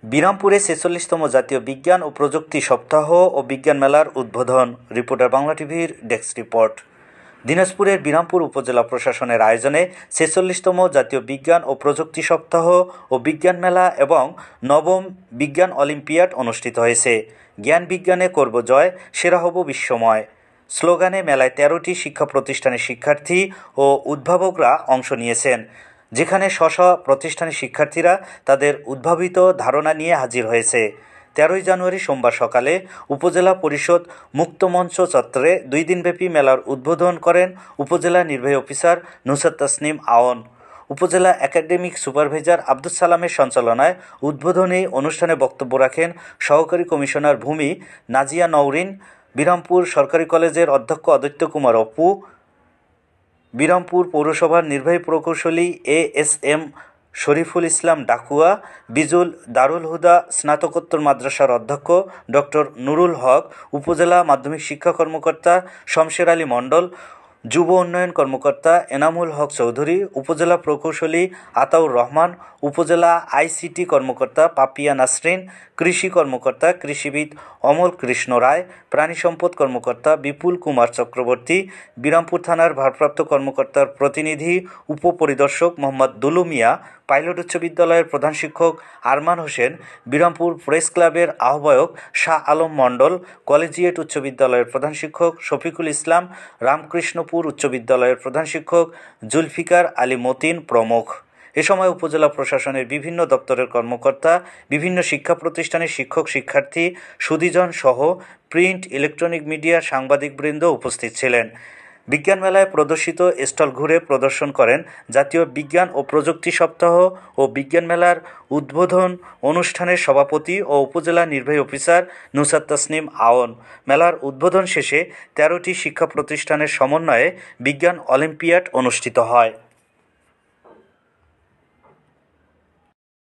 বিরামপুরে ৪৬তম জাতীয় বিজ্ঞান ও প্রযুক্তি সপ্তাহ ও বিজ্ঞান মেলার উদ্বোধন। রিপোর্টার বাংলা টিভির ডেস্ক রিপোর্ট। দিনাজপুরের বিরামপুর উপজেলা প্রশাসনের আয়োজনে ৪৬তম জাতীয় বিজ্ঞান ও প্রযুক্তি সপ্তাহ ও বিজ্ঞান মেলা এবং নবম বিজ্ঞান অলিম্পিয়াড অনুষ্ঠিত হয়েছে। জ্ঞান বিজ্ঞানে করব জয়, সেরা হব বিশ্বময় স্লোগানে মেলায় ১৩টি শিক্ষা প্রতিষ্ঠানের শিক্ষার্থী ও উদ্ভাবকরা অংশ নিয়েছেন, যেখানে স্ব প্রতিষ্ঠানের শিক্ষার্থীরা তাদের উদ্ভাবিত ধারণা নিয়ে হাজির হয়েছে। ১৩ই জানুয়ারি সোমবার সকালে উপজেলা পরিষদ মুক্তমঞ্চ চত্বরে ২ দিনব্যাপী মেলার উদ্বোধন করেন উপজেলা নির্বাহী অফিসার নুসরাত তাসনিম আওন। উপজেলা একাডেমিক সুপারভাইজার আব্দুস সালামের সঞ্চালনায় উদ্বোধনী অনুষ্ঠানে বক্তব্য রাখেন সহকারী কমিশনার ভূমি নাজিয়া নওরিন, বিরামপুর সরকারি কলেজের অধ্যক্ষ অদৈত্য কুমার অপু, বিরামপুর পৌরসভার নির্বাহী প্রকৌশলী ASM শরীফুল ইসলাম ডাকুয়া, বিজুল দারুল হুদা স্নাতকোত্তর মাদ্রাসার অধ্যক্ষ ডক্টর নুরুল হক, উপজেলা মাধ্যমিক শিক্ষা কর্মকর্তা শমশের আলী মণ্ডল, যুব উন্নয়ন কর্মকর্তা এনামুল হক চৌধুরী, উপজেলা প্রকৌশলী আতাউর রহমান, উপজেলা ICT কর্মকর্তা পাপিয়া নাসরিন, কৃষি কর্মকর্তা কৃষিবিদ অমল কৃষ্ণ রায়, প্রাণী সম্পদ কর্মকর্তা বিপুল কুমার চক্রবর্তী, বিরামপুর থানার ভারপ্রাপ্ত কর্মকর্তার প্রতিনিধি উপপরিদর্শক মোহাম্মদ দুলু মিয়া, পাইলট উচ্চ বিদ্যালয়ের প্রধান শিক্ষক আরমান হোসেন, বিরামপুর প্রেস ক্লাবের আহ্বায়ক শাহ আলম মণ্ডল, কলেজিয়েট উচ্চ বিদ্যালয়ের প্রধান শিক্ষক শফিকুল ইসলাম, রামকৃষ্ণপুর উচ্চ বিদ্যালয়ের প্রধান শিক্ষক জুলফিকার আলী মতিন প্রমুখ। এ সময় উপজেলা প্রশাসনের বিভিন্ন দপ্তরের কর্মকর্তা, বিভিন্ন শিক্ষা প্রতিষ্ঠানের শিক্ষক শিক্ষার্থী, সুধীজন সহ প্রিন্ট, ইলেকট্রনিক মিডিয়া, সাংবাদিকবৃন্দ উপস্থিত ছিলেন। বিজ্ঞান মেলায় প্রদর্শিত স্টল ঘুরে প্রদর্শন করেন জাতীয় বিজ্ঞান ও প্রযুক্তি সপ্তাহ ও বিজ্ঞান মেলার উদ্বোধন অনুষ্ঠানের সভাপতি ও উপজেলা নির্বাহী অফিসার নুসরাত তাসনিম আওন। মেলার উদ্বোধন শেষে ১৩টি শিক্ষা প্রতিষ্ঠানের সমন্বয়ে বিজ্ঞান অলিম্পিয়াড অনুষ্ঠিত হয়।